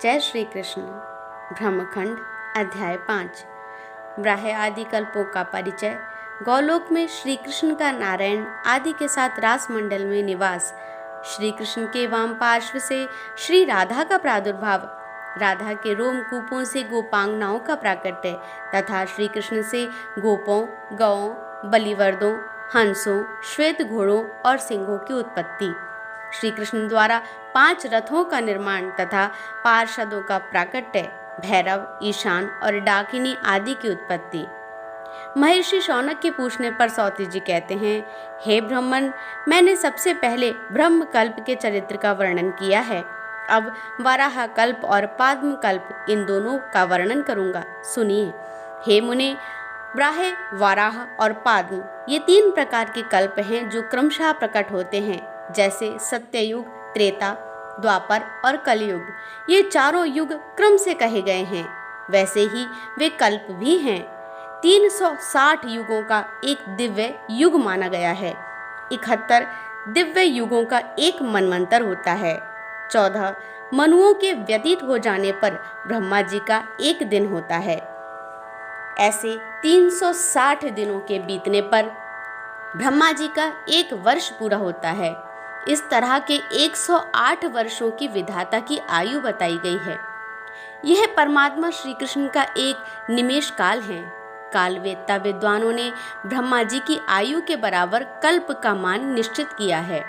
जय श्री कृष्ण। ब्रह्मखंड अध्याय 5। ब्राह्य आदि कल्पों का परिचय। गौलोक में श्री कृष्ण का नारायण आदि के साथ रास मंडल में निवास। श्री कृष्ण के वाम पार्श्व से श्री राधा का प्रादुर्भाव। राधा के रोमकूपों से गोपांगनाओं का प्राकट्य तथा श्री कृष्ण से गोपों, गौओं, बलिवर्दों, हंसों, श्वेत घोड़ों और सिंहों की उत्पत्ति। श्री कृष्ण द्वारा 5 रथों का निर्माण तथा पार्षदों का प्राकट्य। भैरव, ईशान और डाकिनी आदि की उत्पत्ति। महर्षि शौनक के पूछने पर सौती जी कहते हैं, हे ब्रह्मन, मैंने सबसे पहले ब्रह्म कल्प के चरित्र का वर्णन किया है। अब वराह कल्प और पाद्म कल्प, इन दोनों का वर्णन करूंगा, सुनिए। हे मुने, ब्राह्य, वराह और पाद्म ये 3 प्रकार के कल्प हैं जो क्रमशः प्रकट होते हैं, जैसे सत्ययुग, त्रेता, द्वापर और कलयुग। ये चारों युग क्रम से कहे गए हैं, वैसे ही वे कल्प भी हैं। 360 युगों का एक दिव्य युग माना गया है। 71 दिव्य युगों का एक मनवंतर होता है। 14 मनुओं के व्यतीत हो जाने पर ब्रह्मा जी का एक दिन होता है। ऐसे 360 दिनों के बीतने पर ब्रह्मा जी का एक वर्ष पूरा होता है। इस तरह के 108 वर्षों की विधाता की आयु बताई गई है। यह परमात्मा श्री कृष्ण का एक निमेष काल है। कालवेत्ता विद्वानों ने ब्रह्मा जी की आयु के बराबर कल्प का मान निश्चित किया है।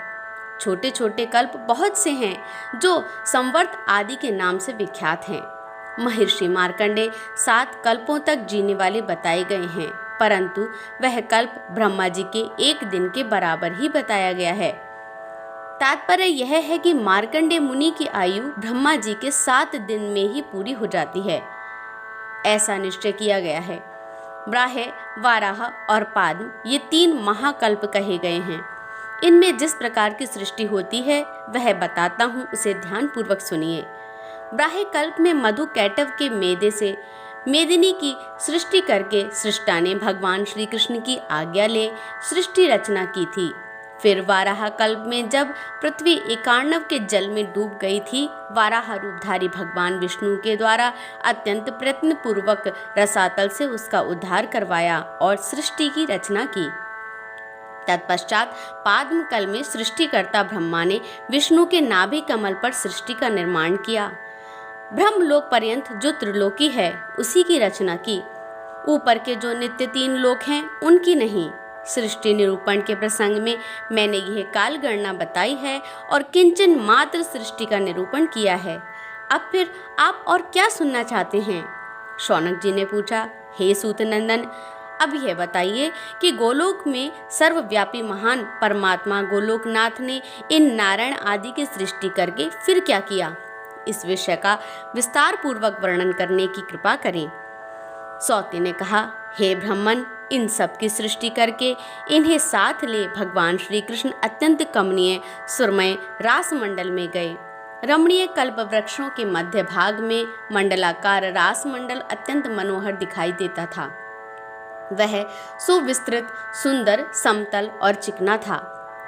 छोटे छोटे कल्प बहुत से हैं जो संवर्त आदि के नाम से विख्यात हैं। महर्षि मार्कंडेय 7 कल्पों तक जीने वाले बताए गए हैं, परंतु वह कल्प ब्रह्मा जी के एक दिन के बराबर ही बताया गया है। तात्पर्य यह है कि मार्कंडेय मुनि की आयु ब्रह्मा जी के 7 दिन में ही पूरी हो जाती है, ऐसा निश्चय किया गया है। ब्राह्य, वाराह और पाद्म ये 3 महाकल्प कहे गए हैं। इनमें जिस प्रकार की सृष्टि होती है वह बताता हूँ, उसे ध्यान पूर्वक सुनिए। ब्राह्य कल्प में मधु कैटव के मेदे से मेदिनी की सृष्टि करके सृष्टा ने भगवान श्री कृष्ण की आज्ञा ले सृष्टि रचना की थी। फिर वाराह कल्प में जब पृथ्वी एकार्णव के जल में डूब गई थी, वाराह रूपधारी भगवान विष्णु के द्वारा अत्यंत प्रयत्न पूर्वक रसातल से उसका उद्धार करवाया और सृष्टि की रचना की। तत्पश्चात पाद्म कल में सृष्टिकर्ता ब्रह्मा ने विष्णु के नाभि कमल पर सृष्टि का निर्माण किया। ब्रह्मलोक पर्यंत जो त्रिलोकी है उसी की रचना की। ऊपर के जो नित्य 3 लोक हैं उनकी नहीं। सृष्टि निरूपण के प्रसंग में मैंने यह काल गणना बताई है और किंचन मात्र सृष्टि का निरूपण किया है। अब फिर आप और क्या सुनना चाहते हैं? शौनक जी ने पूछा, हे सूत नंदन, अब यह बताइए कि गोलोक में सर्वव्यापी महान परमात्मा गोलोकनाथ ने इन नारायण आदि की सृष्टि करके फिर क्या किया? इस विषय का विस्तार पूर्वक वर्णन करने की कृपा करें। सौती ने कहा, हे ब्रह्मन, इन सब की सृष्टि करके इन्हें साथ ले भगवान श्री कृष्ण अत्यंत कमनीय सुरमय रास मंडल में गए। रमणीय कल्प वृक्षों के मध्य भाग में मंडलाकार रास मंडल अत्यंत मनोहर दिखाई देता था। वह सुविस्तृत, सुंदर, समतल और चिकना था।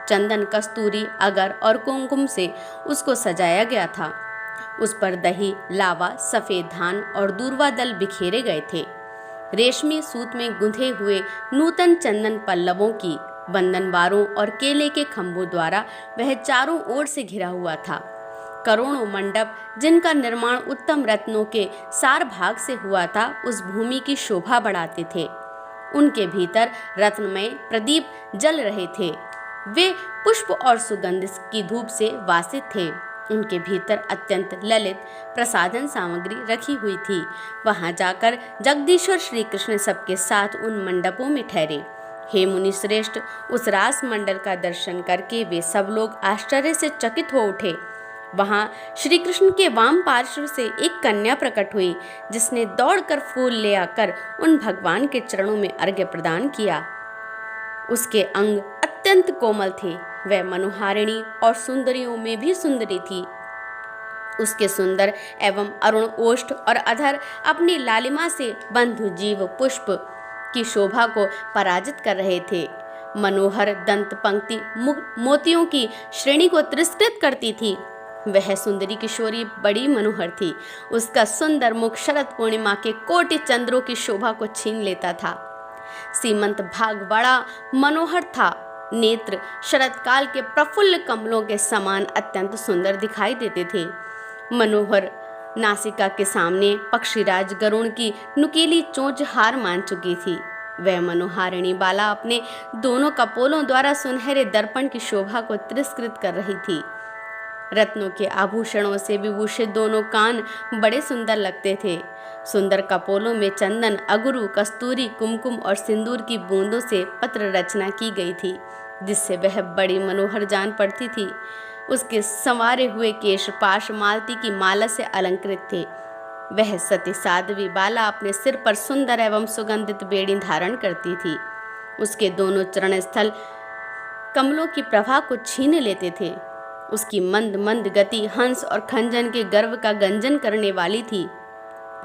चंदन, कस्तूरी, अगर और कुमकुम से उसको सजाया गया था। उस पर दही, लावा, सफेद धान और दूर्वा दल बिखेरे गए थे। रेशमी सूत में गुंथे हुए नूतन चंदन पल्लवों की बंधनवारों और केले के खंभों द्वारा वह चारों ओर से घिरा हुआ था। करोड़ों मंडप, जिनका निर्माण उत्तम रत्नों के सार भाग से हुआ था, उस भूमि की शोभा बढ़ाते थे। उनके भीतर रत्नमय प्रदीप जल रहे थे। वे पुष्प और सुगंध की धूप से वासित थे। उनके भीतर अत्यंत ललित प्रसाधन सामग्री रखी हुई थी। वहां जाकर जगदीश्वर श्री कृष्ण सबके साथ उन मंडपों में ठहरे। हे मुनि श्रेष्ठ, उस रास मंडल का दर्शन करके वे सब लोग आश्चर्य से चकित हो उठे। वहां श्री कृष्ण के वाम पार्श्व से एक कन्या प्रकट हुई, जिसने दौड़कर फूल ले आकर उन भगवान के चरणों में अर्घ्य प्रदान किया। उसके अंग अत्यंत कोमल थे। वह मनोहारिणी और सुंदरियों में भी सुंदरी थी। उसके सुंदर एवं अरुण ओष्ठ और अधर अपनी लालिमा से बंधु जीव पुष्प की शोभा को पराजित कर रहे थे। मनोहर दंत पंक्ति मोतियों की श्रेणी को तिरस्कृत करती थी। वह सुंदरी किशोरी बड़ी मनोहर थी। उसका सुंदर मुख शरद पूर्णिमा के कोटि चंद्रों की शोभा को छीन लेता था। सीमंत भाग बड़ा मनोहर था। नेत्र शरद काल के प्रफुल्ल कमलों के समान अत्यंत सुंदर दिखाई देते थे। मनोहर नासिका के सामने पक्षीराज गरुण की नुकीली चोंच हार मान चुकी थी। वह मनोहारिणी बाला अपने दोनों कपोलों द्वारा सुनहरे दर्पण की शोभा को तिरस्कृत कर रही थी। रत्नों के आभूषणों से विभूषित दोनों कान बड़े सुंदर लगते थे। सुंदर कपोलों में चंदन, अगरू, कस्तूरी, कुमकुम और सिंदूर की बूंदों से पत्र रचना की गई थी, जिससे वह बड़ी मनोहर जान पड़ती थी। उसके संवारे हुए केश पाश मालती की माला से अलंकृत थे। वह सती साध्वी बाला अपने सिर पर सुंदर एवं सुगंधित बेड़ी धारण करती थी। उसके दोनों चरण स्थल कमलों की प्रभा को छीन लेते थे। उसकी मंद मंद गति हंस और खंजन के गर्व का गंजन करने वाली थी।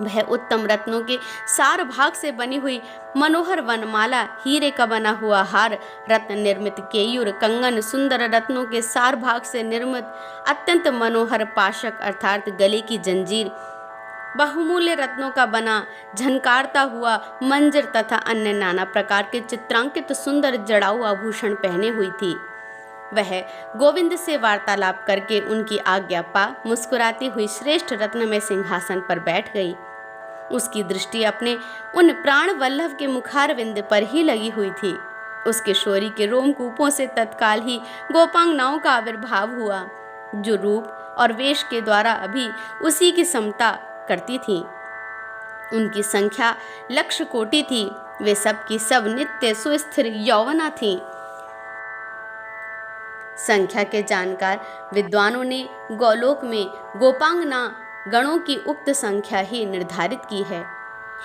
वह उत्तम रत्नों के सार भाग से बनी हुई मनोहर वनमाला, हीरे का बना हुआ हार, रत्न निर्मित केयूर, कंगन, सुंदर रत्नों के सार भाग से निर्मित अत्यंत मनोहर पाशक अर्थात गले की जंजीर, बहुमूल्य रत्नों का बना झनकारता हुआ मंजर तथा अन्य नाना प्रकार के चित्रांकित सुंदर जड़ाऊ आभूषण पहने हुई थी। वह गोविंद से वार्तालाप करके उनकी आज्ञा पा मुस्कुराती हुई श्रेष्ठ रत्नमय सिंहासन पर बैठ गई। उसकी दृष्टि अपने उन प्राण वल्लभ के मुखारविंद पर ही लगी हुई थी। उसके शौरी के रोमकूपों से तत्काल ही गोपांगनाओं का आविर्भाव हुआ, जो रूप और वेश के द्वारा अभी उसी की समता करती थी। उनकी संख्या लक्ष कोटि थी। वे सब की सब नित्य सुस्थिर यौवना थीं। संख्या के जानकार विद्वानों ने गोलोक में गोपांगना गणों की उक्त संख्या ही निर्धारित की है।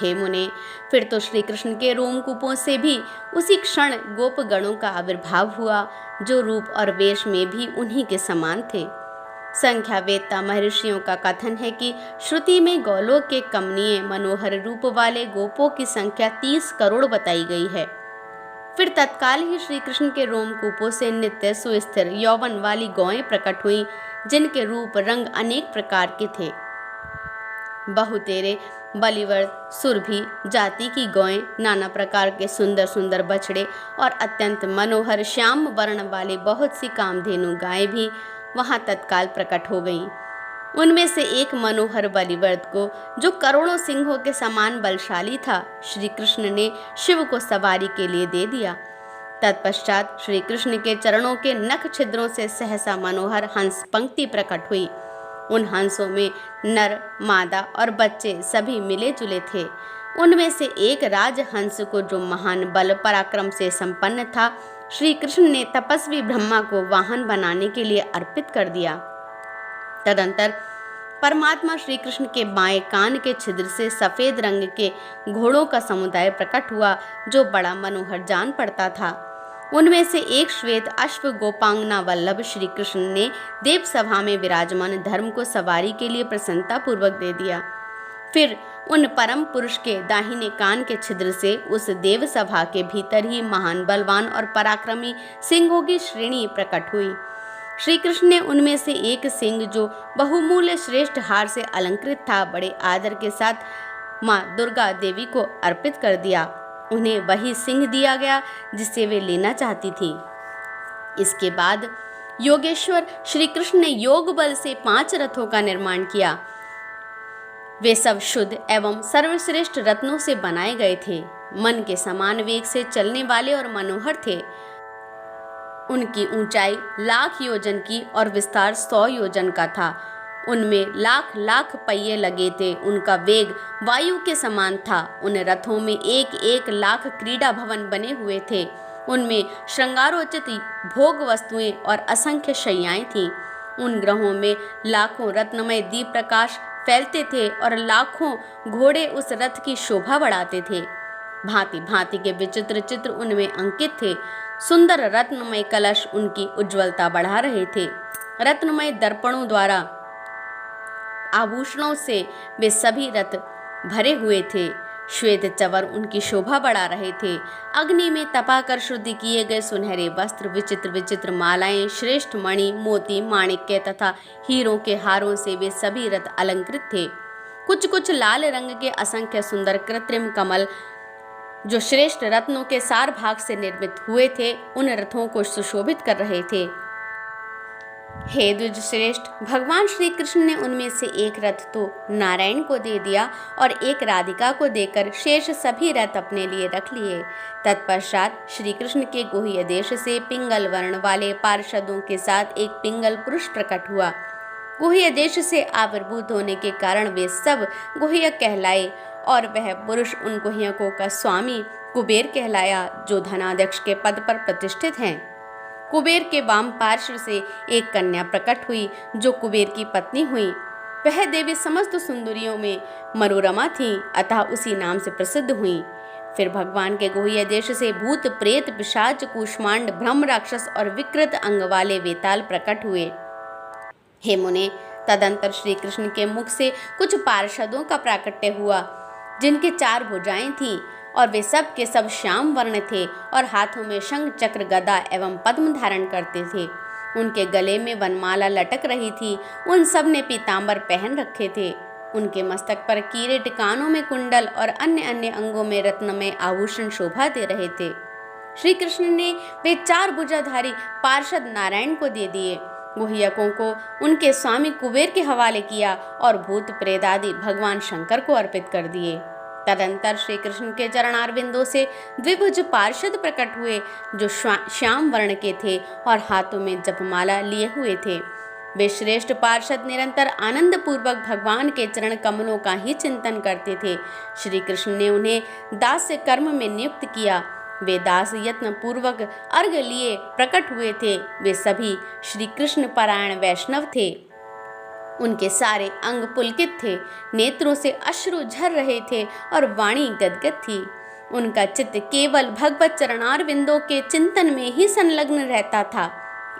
हे मुने, फिर तो श्री कृष्ण के रोमकूपों से भी उसी क्षण गोप गणों का आविर्भाव हुआ, जो रूप और वेश में भी उन्हीं के समान थे। संख्या वेत्ता महर्षियों का कथन है कि श्रुति में गोलोक के कमनीय मनोहर रूप वाले गोपों की संख्या 30 करोड़ बताई गई है। फिर तत्काल ही श्री कृष्ण के रोमकूपों से नित्य सुस्थिर यौवन वाली गौएं प्रकट हुईं, जिनके रूप रंग अनेक प्रकार के थे। बहुतेरे, बलिवर्द, सुरभि जाति की गौएं, नाना प्रकार के सुंदर सुंदर बछड़े और अत्यंत मनोहर श्याम वर्ण वाली बहुत सी कामधेनु गायें भी वहां तत्काल प्रकट हो गईं। उनमें से एक मनोहर बलिवर्द को, जो करोड़ों सिंहों के समान बलशाली था, श्री कृष्ण ने शिव को सवारी के लिए दे दिया। तत्पश्चात श्री कृष्ण के चरणों के नख छिद्रों से सहसा मनोहर हंस पंक्ति प्रकट हुई। उन हंसों में नर, मादा और बच्चे सभी मिले जुले थे। उनमें से एक राजहंस को, जो महान बल पराक्रम से संपन्न था, श्री कृष्ण ने तपस्वी ब्रह्मा को वाहन बनाने के लिए अर्पित कर दिया। तदंतर परमात्मा श्री कृष्ण के बाएं कान के छिद्र से सफेद रंग के घोड़ों का समुदाय प्रकट हुआ, जो बड़ा मनोहर जान पड़ता था। उनमें से एक श्वेत अश्व गोपांगना वल्लभ श्री कृष्ण ने देव सभा में विराजमान धर्म को सवारी के लिए प्रसन्नता पूर्वक दे दिया। फिर उन परम पुरुष के दाहिने कान के छिद्र से उस देव सभा के भीतर ही महान बलवान और पराक्रमी सिंहों की श्रेणी प्रकट हुई। श्री कृष्ण ने उनमें से एक सिंह, जो बहुमूल्य श्रेष्ठ हार से अलंकृत था, बड़े आदर के साथ माँ दुर्गा देवी को अर्पित कर दिया। उन्हें वही सिंह दिया गया जिसे वे लेना चाहती थी। इसके बाद योगेश्वर श्री कृष्ण ने योग बल से 5 रथों का निर्माण किया। वे सब शुद्ध एवं सर्वश्रेष्ठ रत्नों से बनाए गए थे। मन के समान वेग से चलने वाले और मनोहर थे। उनकी ऊंचाई 1,00,000 योजन की और विस्तार 100 योजन का था। उनमें लाख लाख पहिए लगे थे। उनका वेग वायु के समान था। उन रथों में 1-1 लाख क्रीड़ा भवन बने हुए थे। उनमें श्रृंगारोचित भोग वस्तुएं और असंख्य शैयाएं थीं। उन ग्रहों में लाखों रत्नमय दीप प्रकाश फैलते थे और लाखों घोड़े उस रथ की शोभा बढ़ाते थे। भांति भांति के विचित्र चित्र उनमें अंकित थे। सुंदर रत्नमय कलश उनकी उज्ज्वलता बढ़ा रहे थे। रत्नमय दर्पणों द्वारा आभूषणों से वे सभी रथ भरे हुए थे। श्वेत चवर उनकी शोभा बढ़ा रहे थे। अग्नि में तपाकर शुद्ध किए गए सुनहरे वस्त्र, विचित्र विचित्र मालाएं, श्रेष्ठ मणि, मोती, माणिक्य तथा हीरों के हारों से वे सभी रथ अलंकृत थे। कुछ कुछ लाल रंग के असंख्य सुंदर कृत्रिम कमल जो श्रेष्ठ रत्नों के सार भाग से निर्मित हुए थे, उन रथों को सुशोभित कर रहे थे। हे द्विज श्रेष्ठ, भगवान श्री कृष्ण ने उनमें से एक रथ तो नारायण को दे दिया और एक राधिका को देकर शेष सभी रथ अपने लिए रख लिए। तत्पश्चात श्री कृष्ण के गुह्य देश से पिंगल वर्ण वाले पार्षदों के साथ एक पिंगल पुरुष प्रकट हुआ। गुह्य देश से आविर्भूत होने के कारण वे सब गुह्य कहलाए और वह पुरुष उन गुह्यकों का स्वामी कुबेर कहलाया, जो धनाध्यक्ष के पद पर प्रतिष्ठित हैं। कुबेर के वाम पार्श्व से एक कन्या प्रकट हुई जो कुबेर की पत्नी हुई। वह देवी समस्त सुंदरियों में मनोरमा थी, अतः उसी नाम से प्रसिद्ध हुई। फिर भगवान के गुह्य देश से भूत, प्रेत, पिशाच, कूष्मांड, ब्रह्म राक्षस और विकृत अंग वाले वेताल प्रकट हुए। हे मुने, तदंतर श्री कृष्ण के मुख से कुछ पार्षदों का प्राकट्य हुआ, जिनके 4 भुजाएं थीं और वे सब के सब श्याम वर्ण थे और हाथों में शंख, चक्र, गदा एवं पद्म धारण करते थे। उनके गले में वनमाला लटक रही थी। उन सब ने पीतांबर पहन रखे थे। उनके मस्तक पर किरीट, कानों में कुंडल और अन्य अन्य अंगों में रत्नमय आभूषण शोभा दे रहे थे। श्री कृष्ण ने वे 4 भुजाधारी पार्षद नारायण को दे दिए। गुह्यकों को उनके स्वामी कुबेर के हवाले किया और भूत प्रेत आदि भगवान शंकर को अर्पित कर दिए। तदंतर श्री कृष्ण के चरणारविंदों से द्विभुज पार्षद प्रकट हुए, जो श्याम वर्ण के थे और हाथों में जपमाला लिए हुए थे। वे श्रेष्ठ पार्षद निरंतर आनंद पूर्वक भगवान के चरण कमलों का ही चिंतन करते थे। श्री कृष्ण ने उन्हें दास्य कर्म में नियुक्त किया। वे दास यत्न पूर्वक अर्घ लिए प्रकट हुए थे। वे सभी श्री कृष्ण परायण वैष्णव थे। उनके सारे अंग पुलकित थे, नेत्रों से अश्रु झर रहे थे और वाणी गदगद थी। उनका चित्त केवल भगवत चरणारविंदों के चिंतन में ही संलग्न रहता था।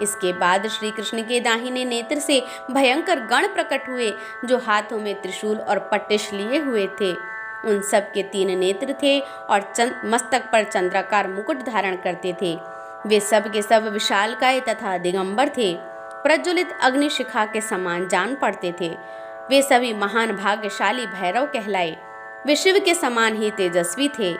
इसके बाद श्री कृष्ण के दाहिने नेत्र से भयंकर गण प्रकट हुए, जो हाथों में त्रिशूल और पट्टिश लिए हुए थे। उन सब के 3 नेत्र थे और मस्तक पर चंद्राकार मुकुट धारण करते थे। वे सब के सब विशालकाय तथा दिगंबर थे, प्रज्वलित अग्निशिखा के समान जान पड़ते थे। वे सभी महान भाग्यशाली भैरव कहलाए। वे शिव के समान ही तेजस्वी थे।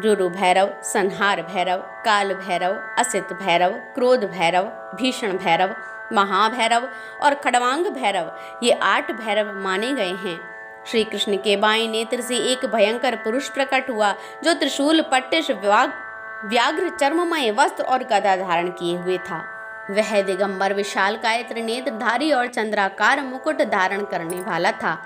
रुरु भैरव, संहार भैरव, काल भैरव, असित भैरव, क्रोध भैरव, भीषण भैरव, महाभैरव और खड़वांग भैरव, ये 8 भैरव माने गए हैं। श्री कृष्ण के बाएं नेत्र से एक भयंकर पुरुष प्रकट हुआ, जो त्रिशूल, पट्टिश, व्याघ्र, चर्ममय वस्त्र और गदा धारण किए हुए था। वह दिगंबर, विशालकाय, त्रिनेत्रधारी और चंद्राकार मुकुट धारण करने वाला था।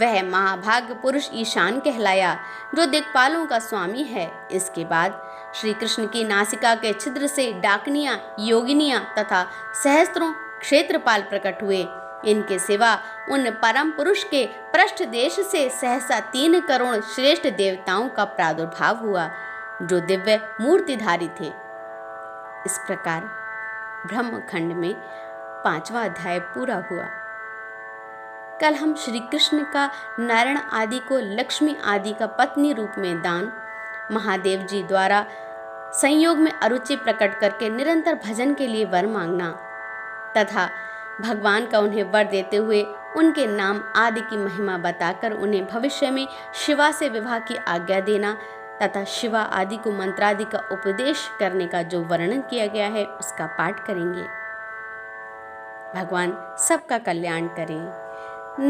वह महाभाग पुरुष ईशान कहलाया, जो दिक्पालों का स्वामी है। इसके बाद श्री कृष्ण की नासिका के छिद्र से डाकनियां, योगिनियां तथा सहस्त्रों क्षेत्रपाल प्रकट हुए। इनके सिवा उन परम पुरुष के पृष्ठ देश से सहसा 3 करोड़ श्रेष्ठ देवताओं का प्रादुर्भाव हुआ, जो दिव्य मूर्तिधारी थे। इस प्रकार ब्रह्मखंड में 5वां अध्याय पूरा हुआ। कल हम श्री कृष्ण का नारायण आदि को लक्ष्मी आदि का पत्नी रूप में दान, महादेव जी द्वारा संयोग में अरुचि प्रकट करके निरंतर भजन के लिए वर मांगना तथा भगवान का उन्हें वर देते हुए उनके नाम आदि की महिमा बताकर उन्हें भविष्य में शिवा से विवाह की आज्ञा देना तथा शिवा आदि को मंत्रादि का उपदेश करने का जो वर्णन किया गया है उसका पाठ करेंगे। भगवान सबका कल्याण करें।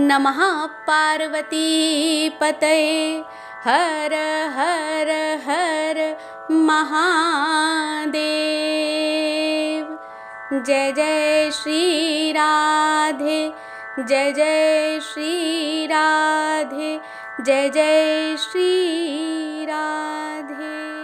नमः पार्वती पतये हर हर हर महादेव। जय जय श्री राधे, जय जय श्री राधे, जय जय श्री राधे।